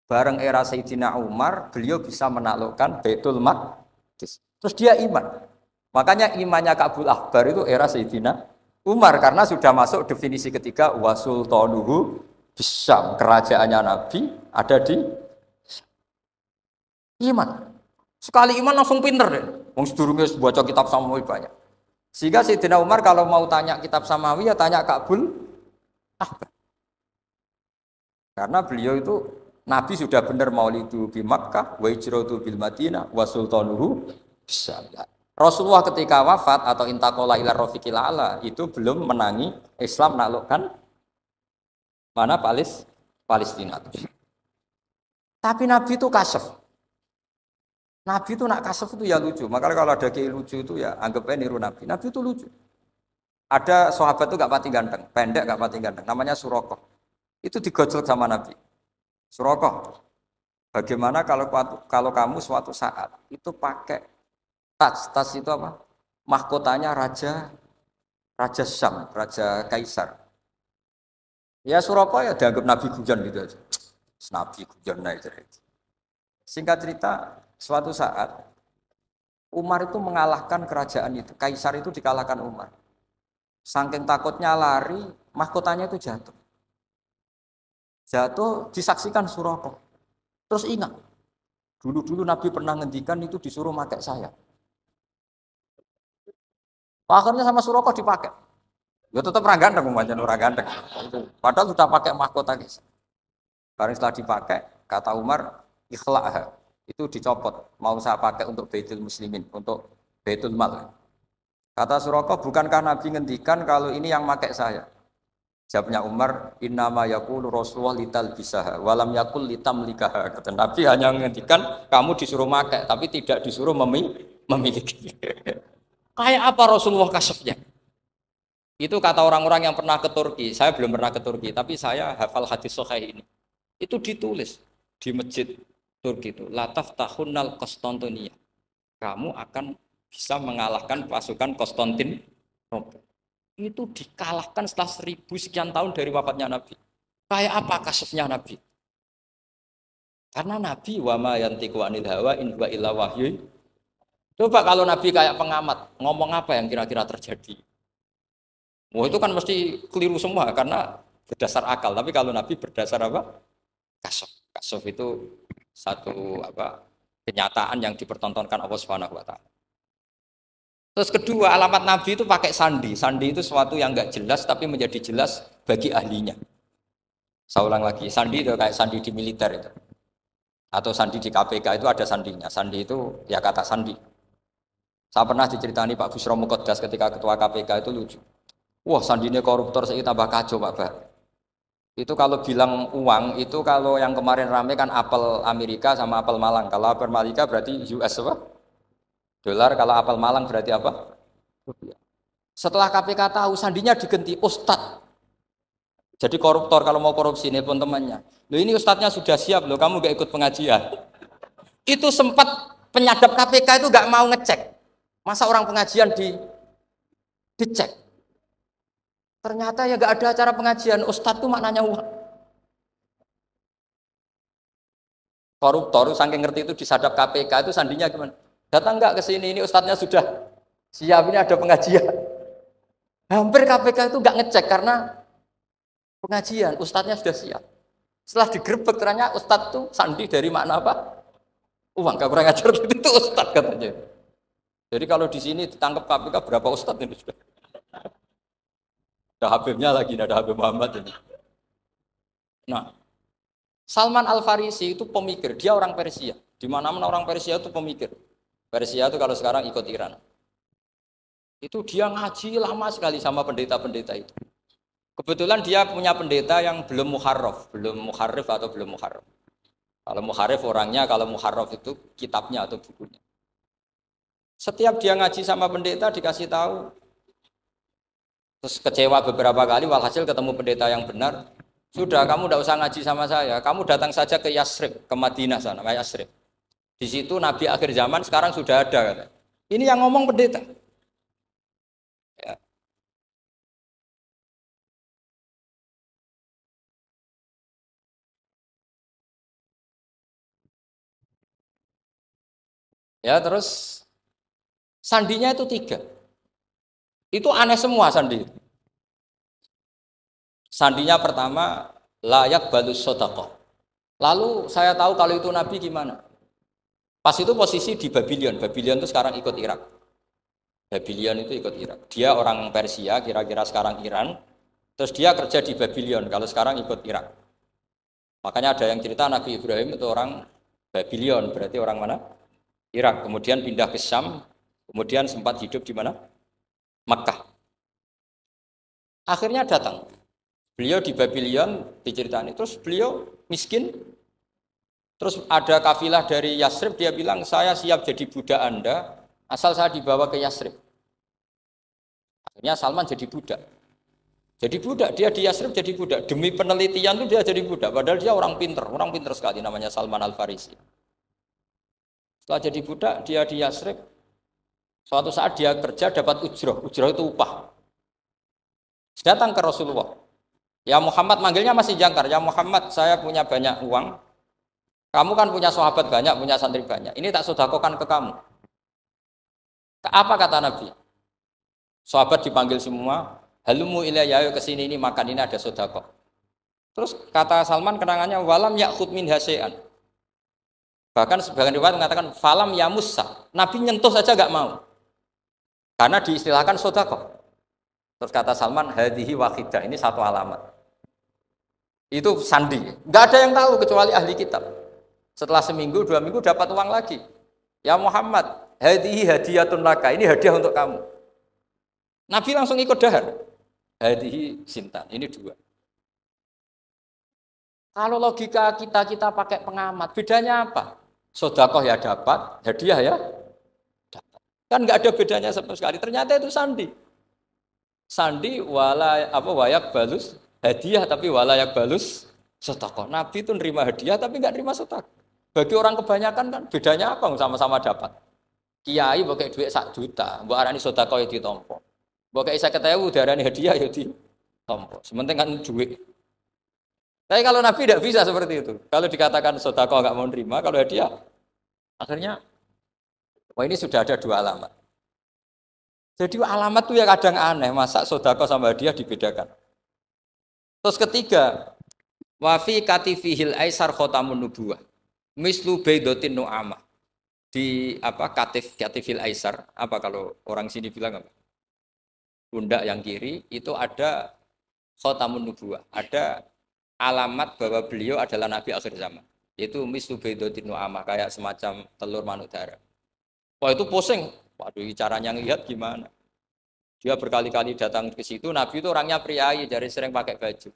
Bareng era Sayyidina Umar, beliau bisa menaklukkan Baitul Maqdis. Terus dia iman. Makanya imannya Kabil Akbar itu era Sayyidina Umar, karena sudah masuk definisi ketiga, wasultanuhu bisyam, kerajaannya Nabi ada di iman. Sekali iman langsung pinter deh. Wong sedurunge baca kitab Samawi banyak. Sehingga Sayyidina Umar kalau mau tanya kitab Samawi ya tanya Ka'bul Ahbar. Karena beliau itu Nabi sudah benar maulidu di Makkah, wa hijratu bil Madinah, wa sultanuhu bisyam. Rasulullah ketika wafat atau intaqala ila rafiqil a'la itu belum menangi Islam naklukkan mana Palestina. Tapi Nabi itu kasef. Nabi itu nak kasef itu ya lucu. Makanya kalau ada kiai lucu itu ya anggapnya niru Nabi. Nabi itu lucu. Ada sahabat itu gak pati ganteng, pendek gak pati ganteng. Namanya Surakoh. Itu digojlok sama Nabi. Surakoh, bagaimana kalau kamu suatu saat itu pakai tas itu apa? Mahkotanya Raja Syam, Raja Kaisar. Ya Surakoh ya dianggap Nabi Gujan gitu aja. Nabi Gujan aja. Singkat cerita, suatu saat Umar itu mengalahkan kerajaan itu. Kaisar itu dikalahkan Umar. Saking takutnya lari, mahkotanya itu jatuh. Jatuh disaksikan Surakoh. Terus ingat, dulu Nabi pernah ngendikan itu disuruh pakai saya. Akhirnya sama Surakoh dipakai. Ya tetap orang ganteng, orang ganteng. Padahal sudah pakai mahkota guys. Karena setelah dipakai, kata Umar, ikhla'ha. Itu dicopot. Mau saya pakai untuk Baitul Muslimin, untuk Baitul Mal. Kata Surakoh, bukankah Nabi ngendikan kalau ini yang pakai saya? Jawabnya Umar, innama yaqulu Rasulullah lital bisaha, walam yaqul litam likaha. Kata Nabi hanya menghentikan kamu disuruh makai, tapi tidak disuruh memiliki. Kayak apa Rasulullah kasefnya? Itu kata orang-orang yang pernah ke Turki. Saya belum pernah ke Turki, tapi saya hafal hadis sahih ini. Itu ditulis di masjid Turki itu. Lataf tahunnal Konstantinia. Kamu akan bisa mengalahkan pasukan Konstantinopel. Itu dikalahkan setelah 1000 sekian tahun dari wafatnya Nabi. Kayak apa kasefnya Nabi? Karena Nabi wa ma yantiqu anil hawa in huwa illa wahyu. Coba kalau Nabi kayak pengamat, ngomong apa yang kira-kira terjadi? Oh itu kan mesti keliru semua karena berdasar akal. Tapi kalau Nabi berdasar apa? Kasef. Kasef itu satu kenyataan yang dipertontonkan Allah Subhanahu wa taala. Terus kedua, alamat Nabi itu pakai sandi. Sandi itu sesuatu yang enggak jelas tapi menjadi jelas bagi ahlinya. Saya ulang lagi, sandi itu kayak sandi di militer itu. Atau sandi di KPK itu ada sandinya. Sandi itu ya kata sandi. Saya pernah diceritani Pak Busro Muqaddas ketika ketua KPK itu lucu. Wah sandinya koruptor saya tambah kacau Pak Bah. Itu kalau bilang uang itu kalau yang kemarin rame kan apel Amerika sama apel Malang. Kalau apel Amerika berarti US apa? Dolar, kalau apel Malang berarti apa? Rupiah. Setelah KPK tahu sandinya diganti Ustadz. Jadi koruptor kalau mau korupsi ini pun temannya. Loh ini Ustadznya sudah siap loh, kamu gak ikut pengajian. Itu sempat penyadap KPK itu gak mau ngecek. Masa orang pengajian dicek? Ternyata ya gak ada acara pengajian. Ustadz itu maknanya uang. Koruptor saking ngerti itu disadap KPK itu sandinya gimana? Datang enggak ke sini, ini ustadznya sudah siap, ini ada pengajian. Hampir KPK itu enggak ngecek karena pengajian, ustadznya sudah siap. Setelah digerebek ternyata ustadz itu sandi dari makna apa? Uang, gak kurang ajar gitu, itu ustadz katanya. Jadi kalau di sini ditangkap KPK berapa ustadz ini sudah? Ada Habibnya lagi, ada Habib Muhammad ini. Nah, Salman Al-Farisi itu pemikir, dia orang Persia. Di mana-mana orang Persia itu pemikir. Persia itu kalau sekarang ikut Iran. Itu dia ngaji lama sekali sama pendeta-pendeta itu. Kebetulan dia punya pendeta yang belum muharraf, belum muharrif atau belum muharraf. Kalau muharrif orangnya, kalau muharraf itu kitabnya atau bukunya. Setiap dia ngaji sama pendeta dikasih tahu. Terus kecewa beberapa kali, walhasil ketemu pendeta yang benar. Sudah, kamu tidak usah ngaji sama saya. Kamu datang saja ke Yasrib, ke Madinah sana, ke Yasrib. Di situ Nabi akhir zaman sekarang sudah ada. Kata. Ini yang ngomong pendeta. Ya. Ya terus sandinya itu 3. Itu aneh semua sandi. Sandinya pertama layak balus sodaqah. Lalu saya tahu kalau itu Nabi gimana? Pas itu posisi di Babylon. Babylon itu sekarang ikut Irak. Babylon itu ikut Irak. Dia orang Persia, kira-kira sekarang Iran. Terus dia kerja di Babylon, kalau sekarang ikut Irak. Makanya ada yang cerita Nabi Ibrahim itu orang Babylon, berarti orang mana? Irak. Kemudian pindah ke Syam, kemudian sempat hidup di mana? Makkah. Akhirnya datang. Beliau di Babylon diceritain. Terus beliau miskin. Terus ada kafilah dari Yasrib, dia bilang, saya siap jadi budak Anda, asal saya dibawa ke Yasrib. Akhirnya Salman jadi budak. Jadi budak, dia di Yasrib jadi budak. Demi penelitian itu dia jadi budak. Padahal dia orang pinter sekali, namanya Salman Al-Farisi. Setelah jadi budak, dia di Yasrib. Suatu saat dia kerja dapat ujroh itu upah. Datang ke Rasulullah. Ya Muhammad, manggilnya masih jangkar. Ya Muhammad, saya punya banyak uang. Kamu kan punya sahabat banyak, punya santri banyak. Ini tak sedekahkan ke kamu. Apa kata Nabi? Sahabat dipanggil semua. Halumu ilayya, ke sini, ini makan, ini ada sedekah. Terus kata Salman kenangannya, walam ya'khud min hasya'an. Bahkan sebagian riwayat mengatakan falam ya Musa. Nabi nyentuh saja enggak mau. Karena diistilahkan sedekah. Terus kata Salman, hadhihi wahidah, ini satu alamat. Itu sandi. Enggak ada yang tahu kecuali ahli kitab. Setelah seminggu, 2 minggu dapat uang lagi. Ya Muhammad, hadhihi hadiyatun laka, ini hadiah untuk kamu. Nabi langsung ikut dahar. Hadihi sintan, ini 2. Kalau logika kita pakai pengamat, bedanya apa? Sedekah ya dapat, hadiah ya dapat. Kan nggak ada bedanya sama sekali. Ternyata itu sandi. Sandi wayak balus hadiah tapi walayak balus sedekah. Nabi itu nerima hadiah tapi nggak nerima sedekah. Bagi orang kebanyakan kan bedanya apa? Sama-sama dapat. Kiai pakai duit 1 juta, mbok arani sedekah ya ditampa. Mbok kei 50.000 diarani hadiah ya ditampa. Sementing kan duit. Tapi kalau Nabi tidak bisa seperti itu. Kalau dikatakan sedekah nggak mau nerima, kalau hadiah akhirnya ini sudah ada 2 alamat. Jadi alamat itu ya kadang aneh, masa sedekah sama hadiah dibedakan. Terus ketiga, wa fi katifihil aisar khatamun nubuwah. Mislu baidatin nu'amah. Di katifil aisar, apa kalau orang sini bilang apa? Pundak yang kiri itu ada khatamun nubuwah, ada alamat bahwa beliau adalah nabi akhir zaman. Itu mislu baidatin nu'amah, kayak semacam telur manudara. Wah itu pusing. Waduh, caranya ngelihat gimana? Dia berkali-kali datang ke situ, Nabi itu orangnya priayi, jadi sering pakai baju.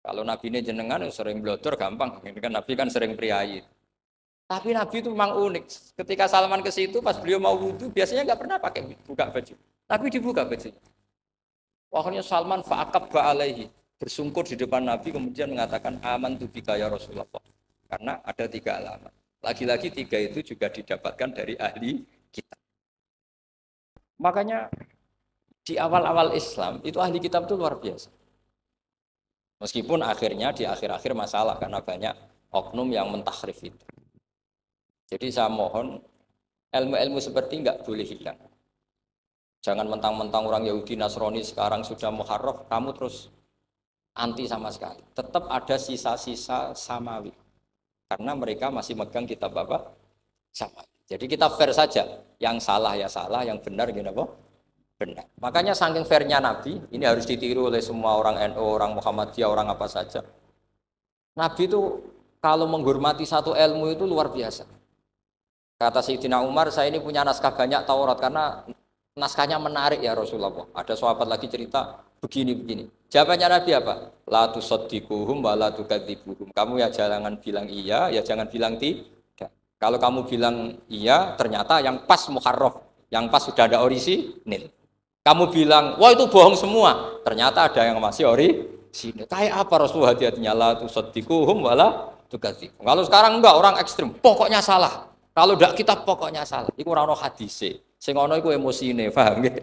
Kalau Nabi ini jenengan sering blodor gampang, ini kan Nabi kan sering priayi. Tapi Nabi itu memang unik. Ketika Salman ke situ, pas beliau mau wudhu, biasanya nggak pernah pakai buka baju. Nabi dibuka bajunya. Akhirnya Salman fa'aqab ba'alaihi, bersungkur di depan Nabi, kemudian mengatakan aman tu bika ya Rasulullah. Karena ada 3 alamat. Lagi-lagi 3 itu juga didapatkan dari ahli kitab. Makanya di awal-awal Islam itu ahli kitab itu luar biasa. Meskipun akhirnya di akhir-akhir masalah karena banyak oknum yang mentahrif itu. Jadi saya mohon ilmu-ilmu seperti enggak boleh hilang. Jangan mentang-mentang orang Yahudi Nasrani sekarang sudah muharraf, kamu terus anti sama sekali. Tetap ada sisa-sisa samawi. Karena mereka masih megang kitab apa? Sama. Jadi kita fair saja. Yang salah ya salah, yang benar gini apa? Benar. Makanya saking fairnya Nabi, ini harus ditiru oleh semua orang NU, orang Muhammadiyah, orang apa saja. Nabi itu kalau menghormati satu ilmu itu luar biasa. Kata Sayyidina Umar, saya ini punya naskah banyak Taurat karena naskahnya menarik ya Rasulullah. Ada sahabat lagi cerita begini-begini. Jawabannya Nabi apa? La tusaddiquhum wa la tukadzibuhum. Kamu ya jangan bilang iya, ya jangan bilang tidak. Kalau kamu bilang iya, ternyata yang pas muharraf, yang pas sudah ada orisinil. Kamu bilang, wah itu bohong semua. Ternyata ada yang masih orisinil. Kayak apa Rasulullah hati-hatinya? La tusaddiquhum wa la tukadzibuhum. Kalau sekarang enggak, orang ekstrim, pokoknya salah. Kalau tidak kita pokoknya salah. Iku ora ono hadise. Sing ono iku emosine, paham nggih?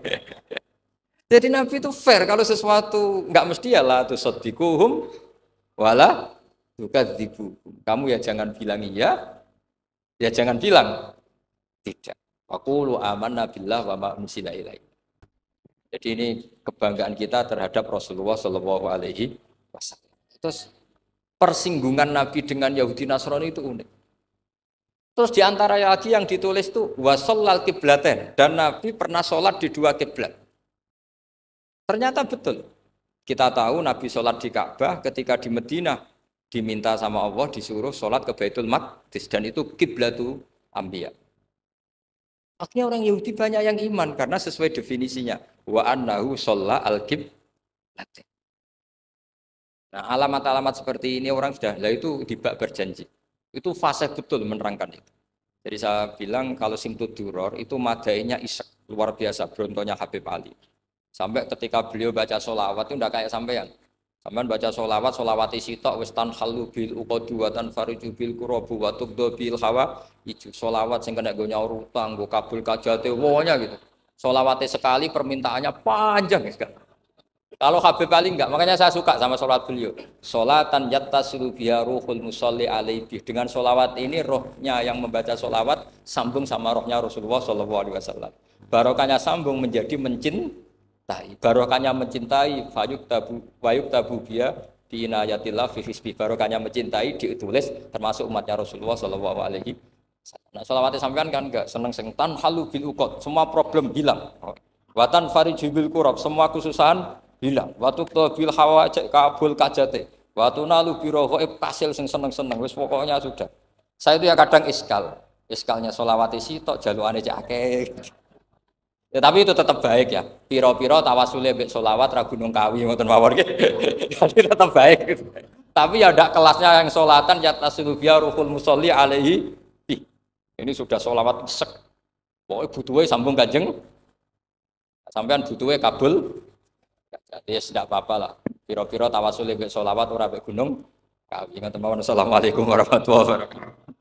Jadi Nabi itu fair kalau sesuatu enggak mesti ya la tusaddiquhum wala tukadzibuhum. Kamu ya jangan bilang iya, ya jangan bilang tidak. Faqulu amanna billah wa ma unzila ilaihi. Jadi ini kebanggaan kita terhadap Rasulullah Shallallahu alaihi wasallam. Terus persinggungan Nabi dengan Yahudi Nasrani itu unik. Terus di antara lagi yang ditulis itu wasallal kiblaten dan Nabi pernah sholat di dua kiblat. Ternyata betul. Kita tahu Nabi sholat di Ka'bah ketika di Madinah diminta sama Allah disuruh sholat ke Baitul Maqdis dan itu kiblatu Ambiya. Akhirnya orang Yahudi banyak yang iman karena sesuai definisinya wa annahu sholla al kiblaten. Nah alamat-alamat seperti ini orang sudah lah itu dibak berjanji. Itu fase betul menerangkan itu. Jadi saya bilang kalau Simtud Duror itu madainya isek luar biasa brontonya Habib Ali. Sampai ketika beliau baca sholawat itu tidak kayak sampean. Sampean baca sholawat, sholawati sitok wis tan halu bil uqadu wa tan fariju bil qurabu wa tubdu bil hawa ijo sholawat sing kena go nyaur utang, go kabul kajate pokoknya gitu. Sholawatnya sekali permintaannya panjang ya. Kalau Habib Ali enggak, makanya saya suka sama sholat beliau. Sholatan yattasilu biha ruhul musolli alaihi. Dengan sholawat ini rohnya yang membaca sholawat sambung sama rohnya Rasulullah SAW. Barokahnya sambung menjadi mencintai. Barokahnya mencintai wayuk tabu biha bi inayatillah fi hisbi. Barokahnya mencintai ditulis termasuk umatnya Rasulullah SAW. Nah sholawatnya sampean kan enggak seneng-seneng halu bil uqad, semua problem hilang. Watan farijubil kurab, semua kesusahan hilang. Waktu bil hawa cek kabul kajate. Waktu nalu biro kasil sing seneng-seneng. Wis pokoknya sudah. Saya itu ya kadang iskal. Iskalnya sholawati sitok jaluane cek akeh. Ya tapi itu tetap baik ya. Piro-piro tawasule mbek sholawat ra gunung kawi ngoten mawon nggih. Jadi tetap baik. Tapi ya ndak kelasnya yang sholatan ya tasbihu ruhul musolli alaihi. Ini sudah sholawat sek. Pokoknya butuhnya sambung kanjeng. Sampean butuhnya kabul. Ya tidak apa-apa lah. Piro-piro tawasul mbek sholawat ora mbek gunung. Kawi ngoten mawon. Assalamualaikum warahmatullahi wabarakatuh.